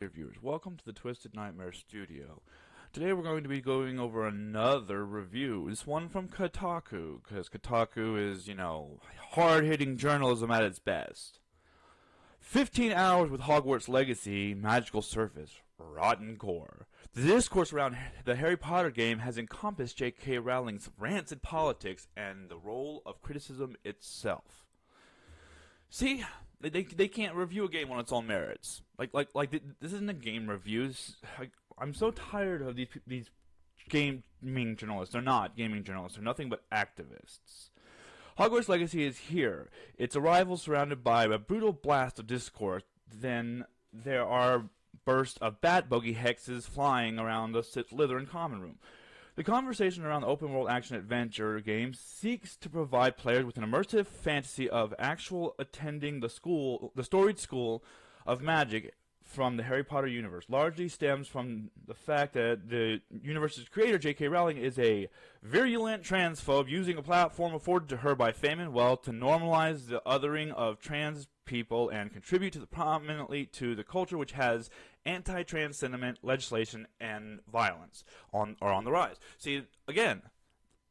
Viewers, welcome to the Twisted Nightmare Studio. Today we're going to be going over another review. This one from Kotaku, because Kotaku is, hard-hitting journalism at its best. 15 hours with Hogwarts Legacy, magical surface, rotten core. The discourse around the Harry Potter game has encompassed J.K. Rowling's rancid politics and the role of criticism itself. See, they can't review a game on its own merits. This isn't a game review. I'm so tired of these gaming journalists. They're not gaming journalists. They're nothing but activists. Hogwarts Legacy is here. Its arrival surrounded by a brutal blast of discourse. Then there are bursts of bat bogey hexes flying around the Slytherin common room. The conversation around the open-world action-adventure game seeks to provide players with an immersive fantasy of actual attending the storied school of magic from the Harry Potter universe. Largely stems from the fact that the universe's creator, J.K. Rowling, is a virulent transphobe using a platform afforded to her by fame and wealth to normalize the othering of trans people and contribute prominently to the culture which has anti-trans sentiment, legislation, and violence on the rise. See, again,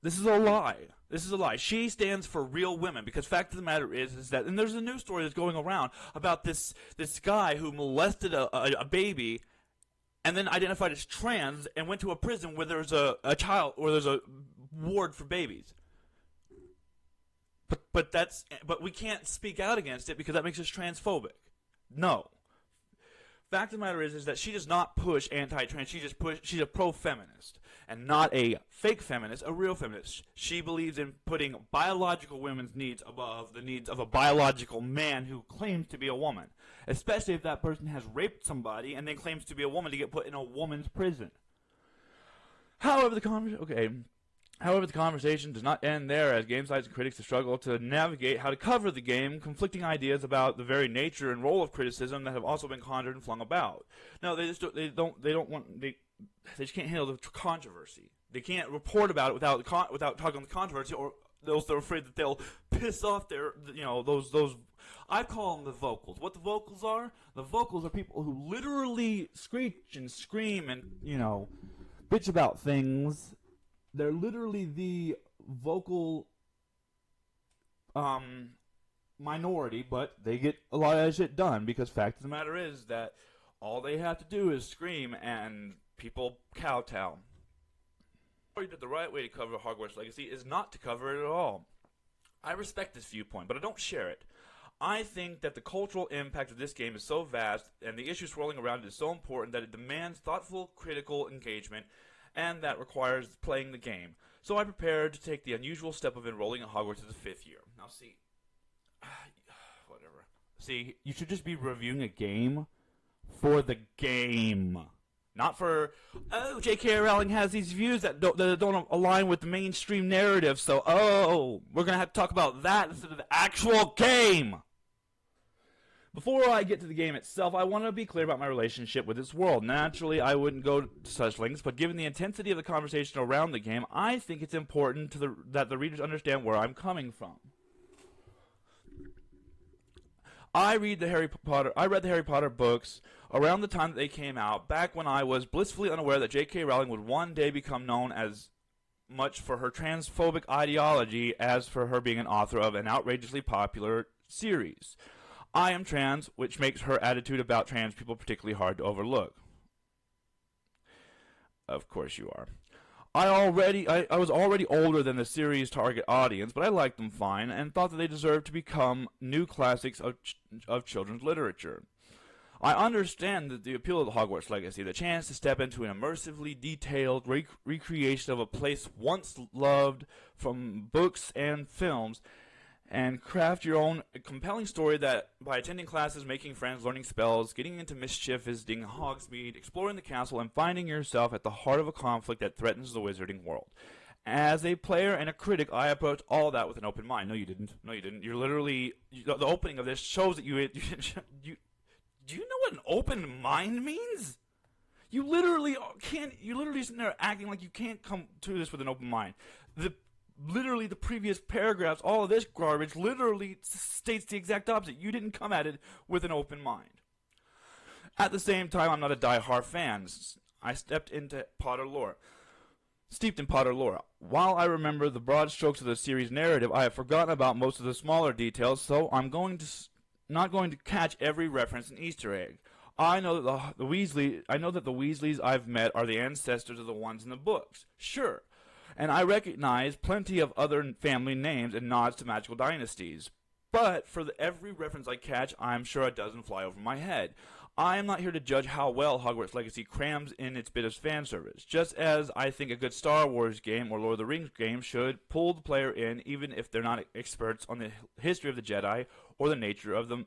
this is a lie. This is a lie. She stands for real women because fact of the matter is that, and there's a news story that's going around about this guy who molested a baby and then identified as trans and went to a prison where there's a there's a ward for babies. But we can't speak out against it because that makes us transphobic. No. Fact of the matter is that she does not push anti-trans. She's a pro-feminist and not a fake feminist, a real feminist. She believes in putting biological women's needs above the needs of a biological man who claims to be a woman, especially if that person has raped somebody and then claims to be a woman to get put in a woman's prison. However, the conversation does not end there, as game sites and critics struggle to navigate how to cover the game, conflicting ideas about the very nature and role of criticism that have also been conjured and flung about. No, they just can't handle the controversy. They can't report about it without talking on the controversy, or they're afraid that they'll piss off those. I call them the vocals. What the vocals are? The vocals are people who literally screech and scream and bitch about things. They're literally the vocal minority, but they get a lot of shit done because fact of the matter is that all they have to do is scream and people kowtow. The right way to cover Hogwarts Legacy is not to cover it at all. I respect this viewpoint, but I don't share it. I think that the cultural impact of this game is so vast and the issues swirling around it is so important that it demands thoughtful, critical engagement, and that requires playing the game. So I prepared to take the unusual step of enrolling in Hogwarts as a 5th year. Now see, whatever. See, you should just be reviewing a game for the game. Not for, J.K. Rowling has these views that don't align with the mainstream narrative, so, we're going to have to talk about that instead of the actual game. Before I get to the game itself, I want to be clear about my relationship with this world. Naturally, I wouldn't go to such lengths, but given the intensity of the conversation around the game, I think it's important that the readers understand where I'm coming from. I read the Harry Potter books around the time that they came out, back when I was blissfully unaware that J.K. Rowling would one day become known as much for her transphobic ideology as for her being an author of an outrageously popular series. I am trans, which makes her attitude about trans people particularly hard to overlook. Of course you are. I was already older than the series' target audience, but I liked them fine and thought that they deserved to become new classics of children's literature. I understand that the appeal of the Hogwarts Legacy, the chance to step into an immersively detailed recreation of a place once loved from books and films, and craft your own compelling story that, by attending classes, making friends, learning spells, getting into mischief, visiting Hogsmeade, exploring the castle, and finding yourself at the heart of a conflict that threatens the wizarding world. As a player and a critic, I approached all that with an open mind. No, you didn't. No, you didn't. You're literally... the opening of this shows that you do you know what an open mind means? You literally can't... You're literally sitting there acting like you can't come to this with an open mind. Literally the previous paragraphs, all of this garbage literally states the exact opposite. You didn't come at it with an open mind. At the same time, I'm not a die-hard fan. I stepped into Potter lore. Steeped in Potter lore. While I remember the broad strokes of the series narrative, I have forgotten about most of the smaller details, so I'm not going to catch every reference and Easter egg. I know that the Weasleys I've met are the ancestors of the ones in the books. Sure. And I recognize plenty of other family names and nods to magical dynasties. But for every reference I catch, I'm sure a dozen fly over my head. I am not here to judge how well Hogwarts Legacy crams in its bit of fan service, just as I think a good Star Wars game or Lord of the Rings game should pull the player in even if they're not experts on the history of the Jedi or the nature of the...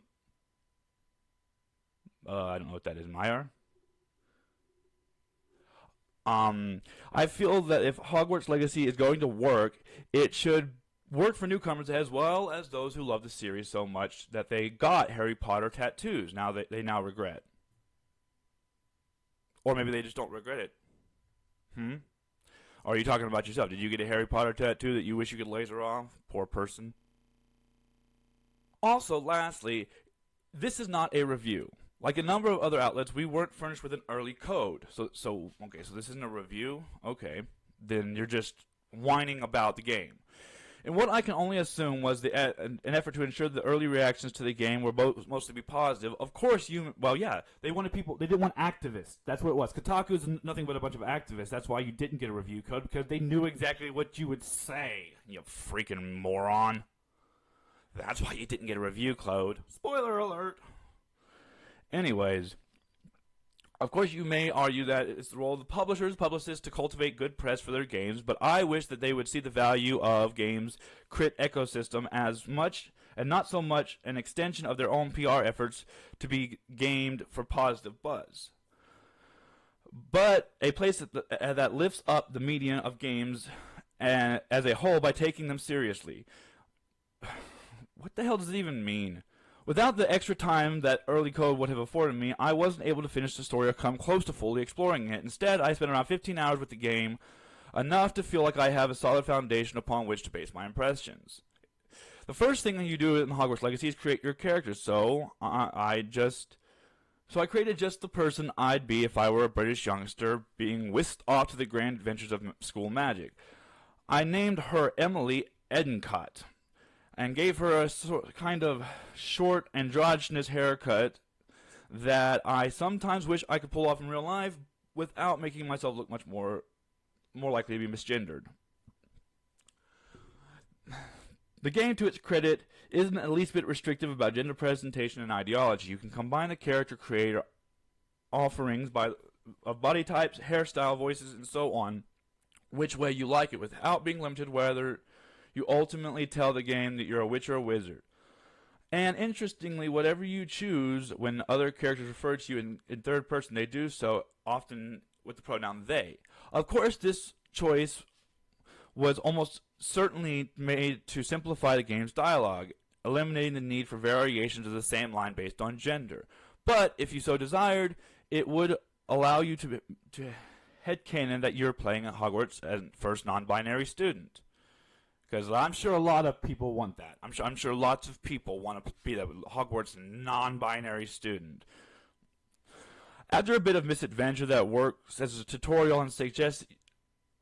I don't know what that is, Maiar? I feel that if Hogwarts Legacy is going to work, it should work for newcomers as well as those who love the series so much that they got Harry Potter tattoos now that they now regret. Or maybe they just don't regret it. Or are you talking about yourself? Did you get a Harry Potter tattoo that you wish you could laser off? Poor person. Also, lastly, this is not a review. Like a number of other outlets, we weren't furnished with an early code. So this isn't a review? Okay. Then you're just whining about the game. And what I can only assume was an effort to ensure the early reactions to the game were mostly be positive. Of course, they wanted people, they didn't want activists. That's what it was. Kotaku is nothing but a bunch of activists. That's why you didn't get a review code, because they knew exactly what you would say, you freaking moron. That's why you didn't get a review code. Spoiler alert. Anyways, of course you may argue that it's the role of the publicists to cultivate good press for their games, but I wish that they would see the value of games' crit ecosystem as much, and not so much an extension of their own PR efforts to be gamed for positive buzz. But a place that lifts up the median of games as a whole by taking them seriously. What the hell does it even mean? Without the extra time that early code would have afforded me, I wasn't able to finish the story or come close to fully exploring it. Instead, I spent around 15 hours with the game, enough to feel like I have a solid foundation upon which to base my impressions. The first thing that you do in Hogwarts Legacy is create your characters, so I created just the person I'd be if I were a British youngster being whisked off to the grand adventures of school magic. I named her Emily Edencott, and gave her a kind of short, androgynous haircut that I sometimes wish I could pull off in real life without making myself look much more likely to be misgendered. The game, to its credit, isn't the least bit restrictive about gender presentation and ideology. You can combine the character creator offerings of body types, hairstyle, voices, and so on, which way you like it, without being limited whether you ultimately tell the game that you're a witch or a wizard. And interestingly, whatever you choose, when other characters refer to you in third person, they do so often with the pronoun they. Of course, this choice was almost certainly made to simplify the game's dialogue, eliminating the need for variations of the same line based on gender. But if you so desired, it would allow you to headcanon that you're playing at Hogwarts as first non-binary student. Because I'm sure a lot of people want that. I'm sure lots of people want to be that Hogwarts non-binary student. After a bit of misadventure that works as a tutorial and suggests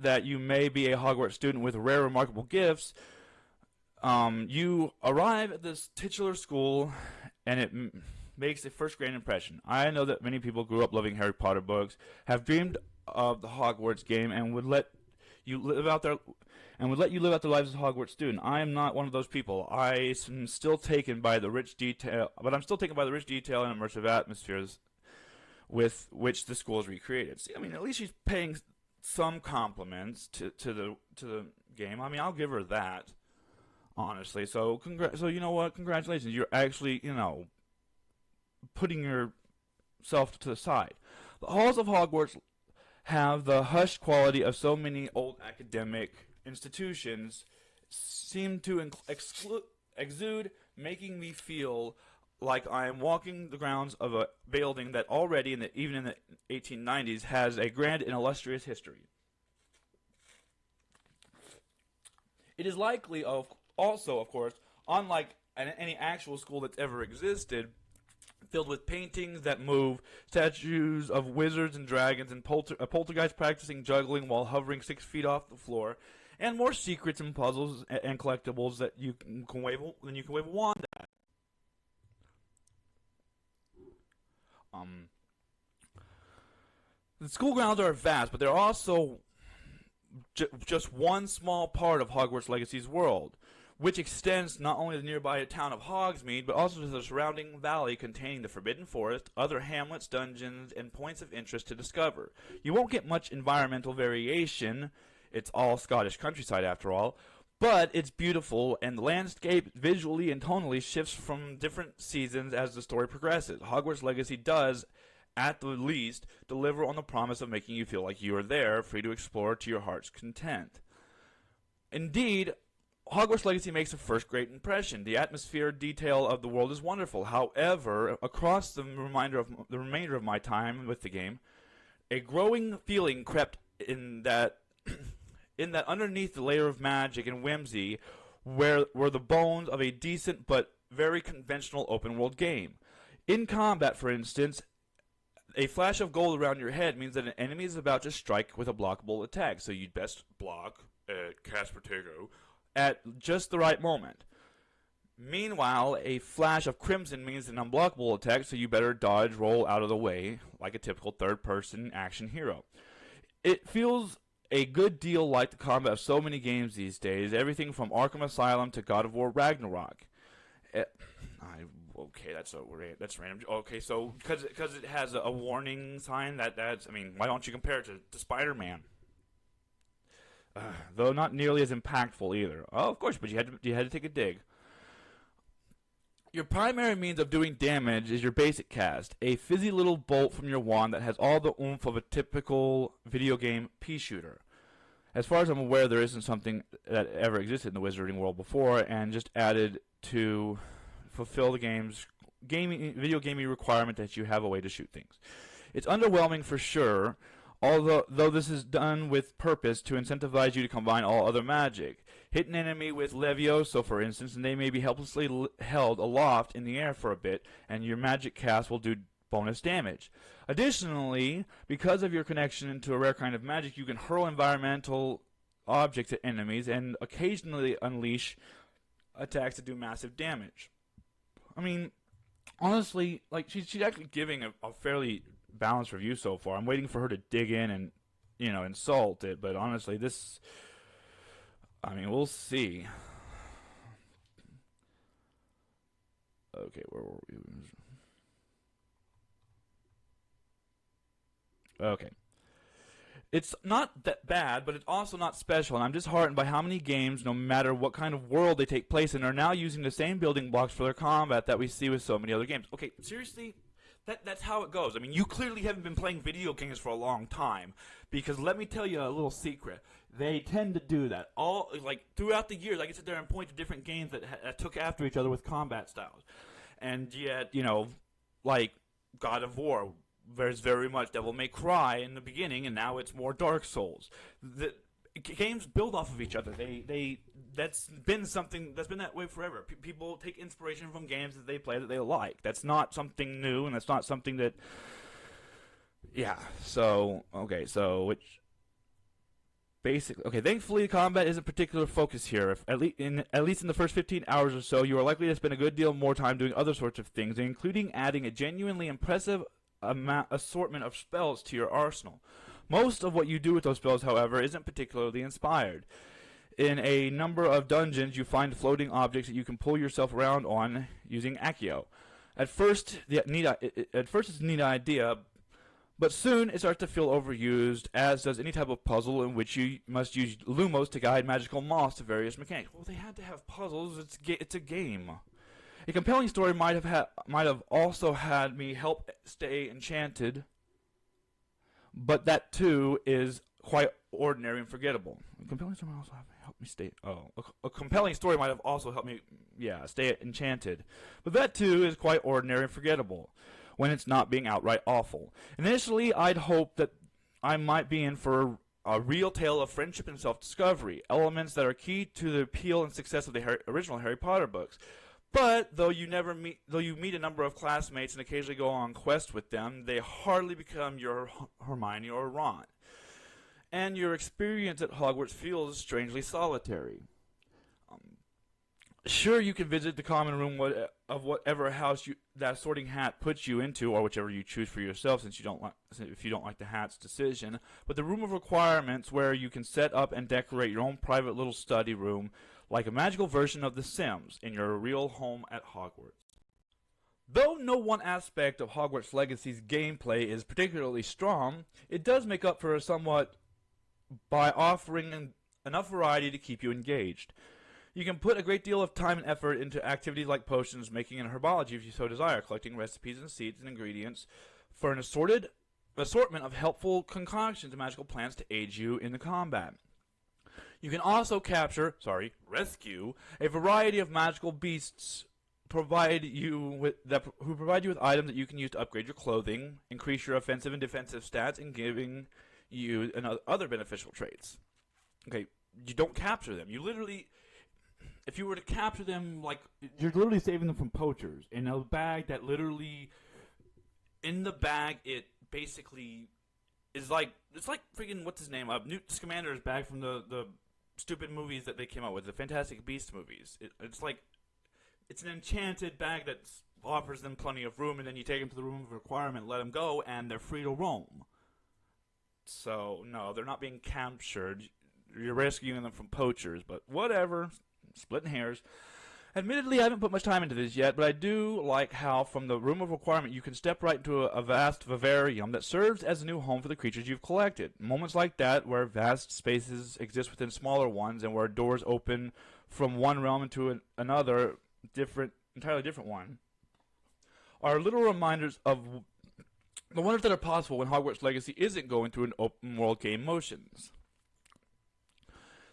that you may be a Hogwarts student with rare, remarkable gifts, you arrive at this titular school, and it makes a first great impression. I know that many people grew up loving Harry Potter books, have dreamed of the Hogwarts game, and would let you live out their lives as a Hogwarts student. I am not one of those people. I am still taken by the rich detail, and immersive atmospheres with which the school is recreated. See, I mean, at least she's paying some compliments to the game. I mean, I'll give her that, honestly. So you know what? Congratulations. You're actually, putting yourself to the side. The halls of Hogwarts have the hushed quality of so many old academic institutions seem to exude, making me feel like I am walking the grounds of a building that already, even in the 1890s, has a grand and illustrious history. It is likely, also, of course, unlike any actual school that's ever existed, filled with paintings that move, statues of wizards and dragons, and a poltergeist practicing juggling while hovering 6 feet off the floor, and more secrets and puzzles and collectibles that you can wave a wand at. The school grounds are vast, but they're also just one small part of Hogwarts Legacy's world, which extends not only to the nearby town of Hogsmeade, but also to the surrounding valley containing the Forbidden Forest, other hamlets, dungeons, and points of interest to discover. You won't get much environmental variation. It's all Scottish countryside after all, but it's beautiful, and the landscape visually and tonally shifts from different seasons as the story progresses. Hogwarts Legacy does, at the least, deliver on the promise of making you feel like you are there, free to explore to your heart's content. Indeed, Hogwarts Legacy makes a first great impression. The atmosphere detail of the world is wonderful. However, across the remainder of my time with the game, a growing feeling crept in that underneath the layer of magic and whimsy were the bones of a decent but very conventional open world game. In combat, for instance, a flash of gold around your head means that an enemy is about to strike with a blockable attack, so you'd best block, cast Protego, at just the right moment. Meanwhile, a flash of crimson means an unblockable attack, so you better dodge, roll out of the way, like a typical third-person action hero. It feels a good deal like the combat of so many games these days, everything from Arkham Asylum to God of War Ragnarok. Okay, that's random. Okay, so because it has a warning sign, that's, I mean, why don't you compare it to Spider-Man? Though not nearly as impactful either. Oh, of course, but you had to take a dig. Your primary means of doing damage is your basic cast, a fizzy little bolt from your wand that has all the oomph of a typical video game pea shooter. As far as I'm aware, there isn't something that ever existed in the wizarding world before, and just added to fulfill the video gaming requirement that you have a way to shoot things. It's underwhelming for sure, although this is done with purpose to incentivize you to combine all other magic. Hit an enemy with Levioso, for instance, and they may be helplessly held aloft in the air for a bit, and your magic cast will do bonus damage. Additionally, because of your connection to a rare kind of magic, you can hurl environmental objects at enemies and occasionally unleash attacks that do massive damage. I mean, honestly, like she's actually giving a fairly balanced review so far. I'm waiting for her to dig in and, insult it, but honestly, we'll see. Okay, where were we? Okay. It's not that bad, but it's also not special, and I'm disheartened by how many games, no matter what kind of world they take place in, are now using the same building blocks for their combat that we see with so many other games. Okay, seriously? That's how it goes. I mean, you clearly haven't been playing video games for a long time, because let me tell you a little secret. They tend to do that. Throughout the years, I can sit there and point to different games that took after each other with combat styles. And yet, like God of War, there's very much Devil May Cry in the beginning, and now it's more Dark Souls. The games build off of each other. That's been that way forever. People take inspiration from games that they play that they like. That's not something new, and that's not something that. Yeah. Thankfully, combat isn't a particular focus here. At least in the first 15 hours or so, you are likely to spend a good deal more time doing other sorts of things, including adding a genuinely impressive assortment of spells to your arsenal. Most of what you do with those spells, however, isn't particularly inspired. In a number of dungeons, you find floating objects that you can pull yourself around on using Accio. At first, it's a neat idea, but soon it starts to feel overused, as does any type of puzzle in which you must use Lumos to guide magical moths to various mechanics. Well, they had to have puzzles. It's a game. A compelling story might have also had me help stay enchanted, but that too is quite ordinary and forgettable. A compelling story might also have helped me stay. A compelling story might have also helped me, stay enchanted, but that too is quite ordinary and forgettable when it's not being outright awful. Initially, I'd hoped that I might be in for a real tale of friendship and self-discovery, elements that are key to the appeal and success of the original Harry Potter books. But though you meet a number of classmates and occasionally go on quests with them, they hardly become your Hermione or Ron. And your experience at Hogwarts feels strangely solitary. Sure, you can visit the common room of whatever house that Sorting Hat puts you into, or whichever you choose for yourself, if you don't like the Hat's decision. But the room of requirements, where you can set up and decorate your own private little study room, like a magical version of The Sims, in your real home at Hogwarts. Though no one aspect of Hogwarts Legacy's gameplay is particularly strong, it does make up for it somewhat by offering enough variety to keep you engaged. You can put a great deal of time and effort into activities like potions making and herbology if you so desire, collecting recipes and seeds and ingredients for an assortment of helpful concoctions and magical plants to aid you in the combat. You can also rescue a variety of magical beasts who provide you with items that you can use to upgrade your clothing, increase your offensive and defensive stats, and giving you other beneficial traits. Okay, you don't capture them. If you were to capture them, you're literally saving them from poachers. In a bag that it basically is it's like freaking, what's his name? Newt Scamander's bag from the stupid movies that they came out with, the Fantastic Beasts movies. It's an enchanted bag that offers them plenty of room, and then you take them to the room of requirement, let them go, and they're free to roam. So, no, they're not being captured. You're rescuing them from poachers, but whatever. Splitting hairs. Admittedly, I haven't put much time into this yet, but I do like how from the room of requirement you can step right into a vast vivarium that serves as a new home for the creatures you've collected. Moments like that, where vast spaces exist within smaller ones and where doors open from one realm into another, entirely different one, are little reminders of the wonders that are possible when Hogwarts Legacy isn't going through an open world game motions.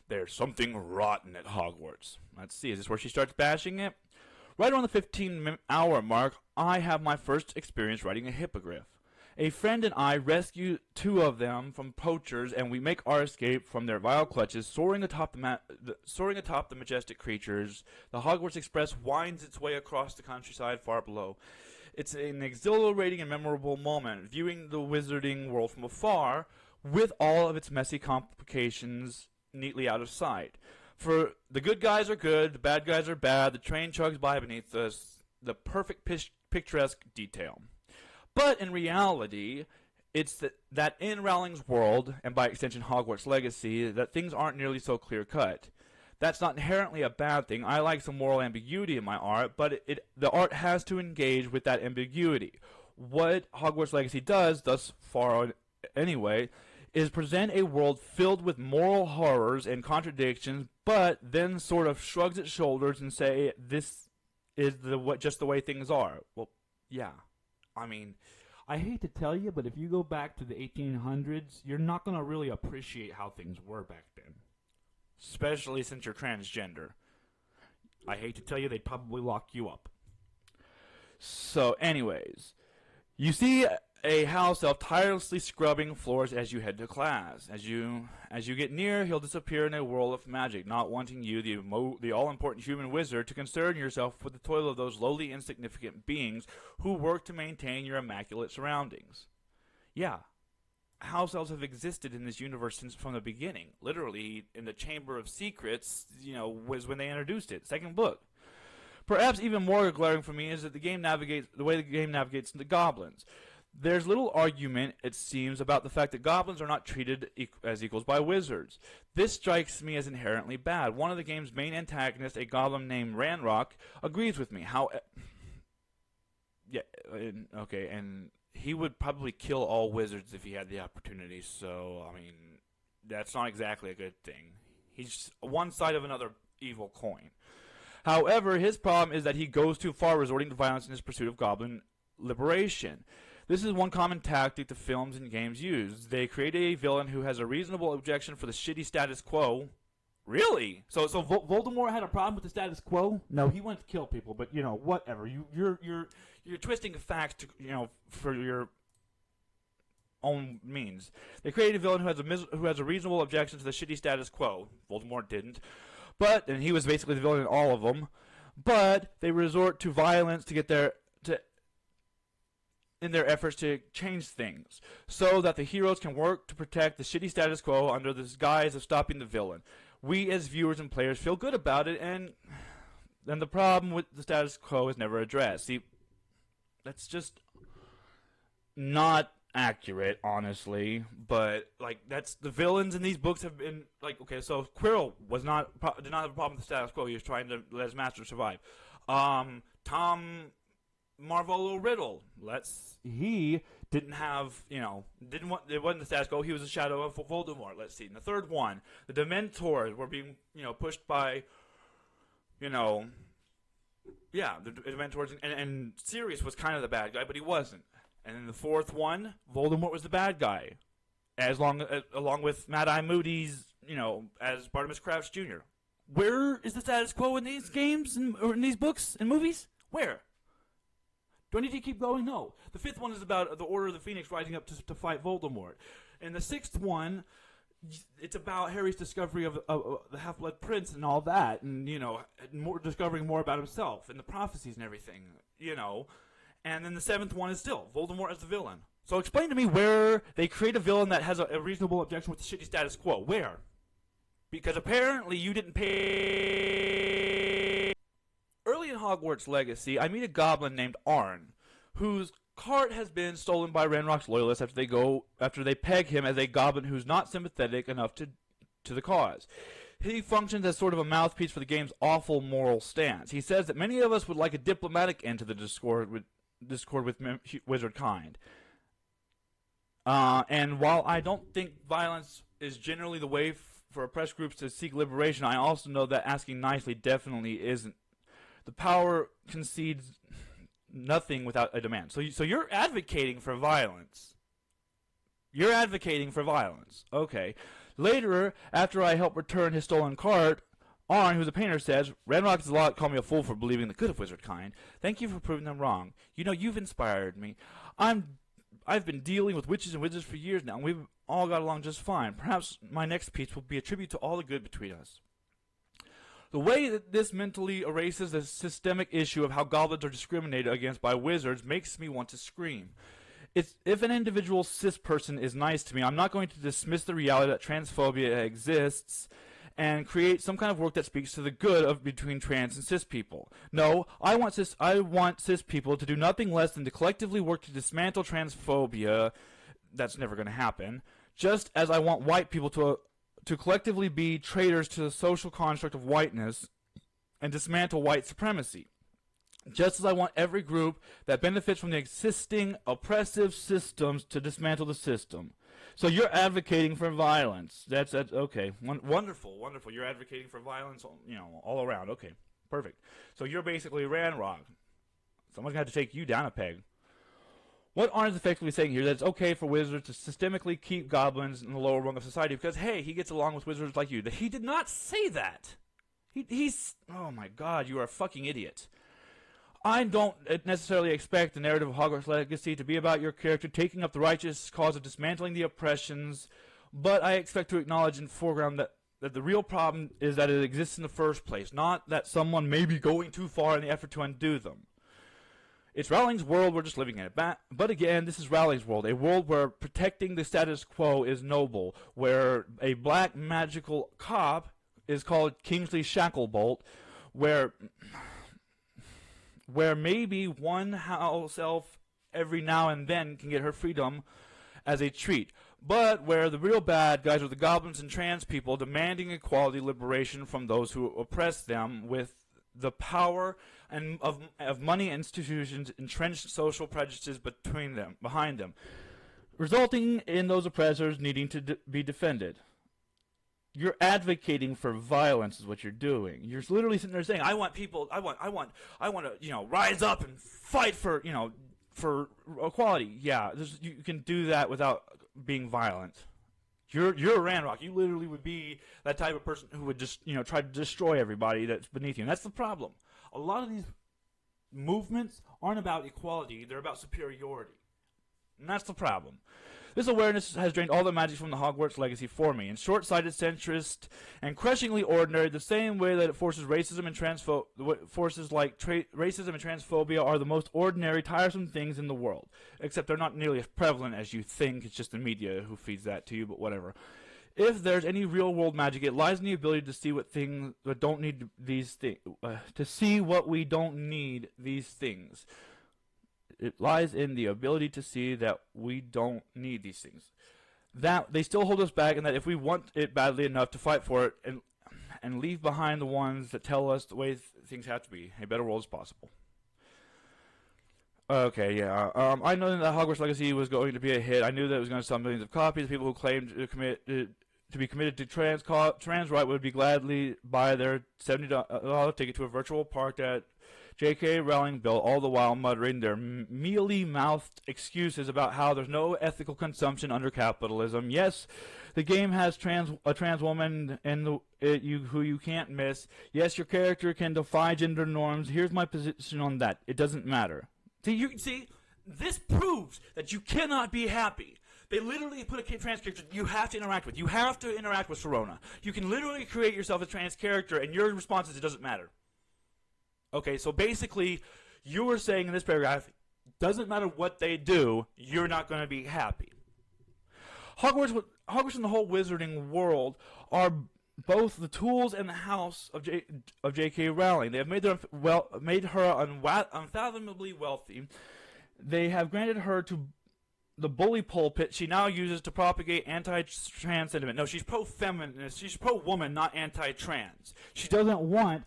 There's something rotten at Hogwarts. Let's see, is this where she starts bashing it? Right around the 15-hour mark, I have my first experience writing a hippogriff. A friend and I rescue two of them from poachers, and we make our escape from their vile clutches, soaring atop the majestic creatures. The Hogwarts Express winds its way across the countryside far below. It's an exhilarating and memorable moment, viewing the wizarding world from afar, with all of its messy complications neatly out of sight. For the good guys are good, the bad guys are bad, the train chugs by beneath us, the perfect picturesque detail. But in reality, it's that in Rowling's world, and by extension Hogwarts Legacy, that things aren't nearly so clear-cut. That's not inherently a bad thing. I like some moral ambiguity in my art, but the art has to engage with that ambiguity. What Hogwarts Legacy does, thus far anyway, is present a world filled with moral horrors and contradictions, but then sort of shrugs its shoulders and say, this is just the way things are. Well, yeah. I mean, I hate to tell you, but if you go back to the 1800s, you're not going to really appreciate how things were back then. Especially since you're transgender. I hate to tell you, they'd probably lock you up. So, anyways, you see a house elf tirelessly scrubbing floors as you head to class. As you get near, he'll disappear in a whirl of magic, not wanting you, the all-important human wizard, to concern yourself with the toil of those lowly, insignificant beings who work to maintain your immaculate surroundings. Yeah, house elves have existed in this universe since from the beginning. Literally, in the Chamber of Secrets, was when they introduced it. Second book. Perhaps even more glaring for me is that the way the game navigates the goblins. There's little argument, it seems, about the fact that goblins are not treated as equals by wizards. This strikes me as inherently bad. One of the game's main antagonists, a goblin named Ranrock, agrees with me. And he would probably kill all wizards if he had the opportunity, so, I mean, that's not exactly a good thing. He's one side of another evil coin. However, his problem is that he goes too far, resorting to violence in his pursuit of goblin liberation. This is one common tactic the films and games use. They create a villain who has a reasonable objection for the shitty status quo. Really? So Voldemort had a problem with the status quo? No, he wanted to kill people, but whatever. You're twisting facts to, for your own means. They created a villain who has a reasonable objection to the shitty status quo. Voldemort didn't, and he was basically the villain in all of them. but they resort to violence to get in their efforts to change things, so that the heroes can work to protect the shitty status quo under the guise of stopping the villain. We as viewers and players feel good about it, and then the problem with the status quo is never addressed. See, that's just not accurate, honestly. But like, that's the villains in these books have been like, okay, so Quirrell did not have a problem with the status quo. He was trying to let his master survive. Tom Marvolo Riddle, he didn't have, it wasn't the status quo. He was a shadow of Voldemort. Let's see. In the third one, the Dementors were being, pushed by, the Dementors, and Sirius was kind of the bad guy, but he wasn't. And in the fourth one, Voldemort was the bad guy, along with Mad Eye Moody's, as Barnabas Crouch Jr. Where is the status quo in these games or in these books and movies? Where? Do I need to keep going? No. The fifth one is about the Order of the Phoenix rising up to fight Voldemort. And the sixth one, it's about Harry's discovery of the Half-Blood Prince and all that, and, discovering more about himself and the prophecies and everything, And then the seventh one is still Voldemort as the villain. So explain to me where they create a villain that has a reasonable objection with the shitty status quo. Where? Because apparently you didn't pay. Early in Hogwarts Legacy, I meet a goblin named Arn, whose cart has been stolen by Ranrock's loyalists after they peg him as a goblin who's not sympathetic enough to the cause. He functions as sort of a mouthpiece for the game's awful moral stance. He says that many of us would like a diplomatic end to the discord with wizard kind. And while I don't think violence is generally the way for oppressed groups to seek liberation, I also know that asking nicely definitely isn't. The power concedes nothing without a demand. So you're advocating for violence. You're advocating for violence. Okay. Later, after I help return his stolen cart, Arn, who's a painter, says, Ranrock is a lot call me a fool for believing the good of wizard kind. Thank you for proving them wrong. You've inspired me. I've been dealing with witches and wizards for years now, and we've all got along just fine. Perhaps my next piece will be a tribute to all the good between us. The way that this mentally erases the systemic issue of how goblins are discriminated against by wizards makes me want to scream. If an individual cis person is nice to me, I'm not going to dismiss the reality that transphobia exists and create some kind of work that speaks to the good of between trans and cis people. No, I want cis people to do nothing less than to collectively work to dismantle transphobia. That's never going to happen. Just as I want white people to collectively be traitors to the social construct of whiteness and dismantle white supremacy. Just as I want every group that benefits from the existing oppressive systems to dismantle the system. So you're advocating for violence. That's okay. Wonderful. You're advocating for violence, all around. Okay, perfect. So you're basically Ranrock. Someone's going to have to take you down a peg. What Arn's effectively saying here is that it's okay for wizards to systemically keep goblins in the lower rung of society because, hey, he gets along with wizards like you. He did not say that. He's... Oh, my God, you are a fucking idiot. I don't necessarily expect the narrative of Hogwarts Legacy to be about your character taking up the righteous cause of dismantling the oppressions, but I expect to acknowledge in the foreground that the real problem is that it exists in the first place, not that someone may be going too far in the effort to undo them. It's Rowling's world, we're just living in it. But again, this is Rowling's world, a world where protecting the status quo is noble, where a black magical cop is called Kingsley Shacklebolt, where maybe one house elf every now and then can get her freedom as a treat, but where the real bad guys are the goblins and trans people demanding equality liberation from those who oppress them with the power and of money institutions, entrenched social prejudices behind them, resulting in those oppressors needing to be defended. You're advocating for violence is what you're doing. You're literally sitting there saying, I want to, rise up and fight for equality. Yeah, you can do that without being violent. You're a Ranrock. You literally would be that type of person who would just, try to destroy everybody that's beneath you. And that's the problem. A lot of these movements aren't about equality. They're about superiority. And that's the problem. This awareness has drained all the magic from the Hogwarts Legacy for me. And short-sighted, centrist, and crushingly ordinary, the same way that it forces racism and racism and transphobia are the most ordinary, tiresome things in the world. Except they're not nearly as prevalent as you think. It's just the media who feeds that to you, but whatever. If there's any real-world magic, it lies in the ability to see what things that don't need these things. To see what we don't need these things. It lies in the ability to see that we don't need these things. That they still hold us back, and that if we want it badly enough to fight for it and leave behind the ones that tell us the way things have to be, a better world is possible. Okay, yeah. I know that Hogwarts Legacy was going to be a hit. I knew that it was going to sell millions of copies. People who claimed to be committed to trans right would be gladly buy their $70 ticket to a virtual park that J.K. Rowling built, all the while muttering their mealy-mouthed excuses about how there's no ethical consumption under capitalism. Yes, the game has a trans woman who you can't miss. Yes, your character can defy gender norms. Here's my position on that. It doesn't matter. See, this proves that you cannot be happy. They literally put a trans character you have to interact with. You have to interact with Sharona. You can literally create yourself a trans character, and your response is it doesn't matter. Okay, so basically, you were saying in this paragraph, doesn't matter what they do, you're not going to be happy. Hogwarts and the whole wizarding world are both the tools and the house of J.K. Rowling. They have made her unfathomably wealthy. They have granted her to the bully pulpit she now uses to propagate anti-trans sentiment. No, she's pro-feminist. She's pro-woman, not anti-trans. She doesn't want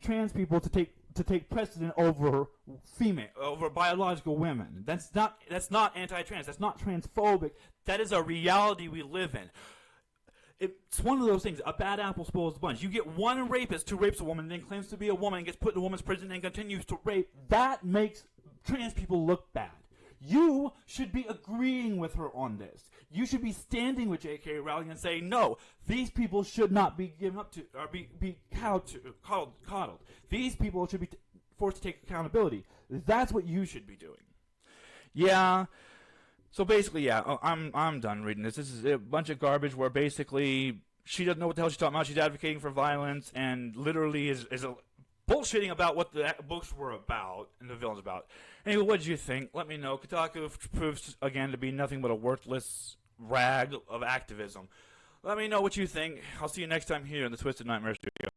trans people to take precedent over biological women. That's not anti-trans. That's not transphobic. That is a reality we live in. It's one of those things. A bad apple spoils the bunch. You get one rapist who rapes a woman and then claims to be a woman and gets put in a woman's prison and continues to rape. That makes trans people look bad. You should be agreeing with her on this. You should be standing with J.K. Rowling and saying, no, these people should not be given up to, or be coddled. These people should be forced to take accountability. That's what you should be doing. Yeah. So basically, yeah, I'm done reading this. This is a bunch of garbage where basically she doesn't know what the hell she's talking about. She's advocating for violence and literally is bullshitting about what the books were about and the villains about. Anyway, what did you think? Let me know. Kotaku proves again to be nothing but a worthless rag of activism. Let me know what you think. I'll see you next time here in the Twisted Nightmare Studio.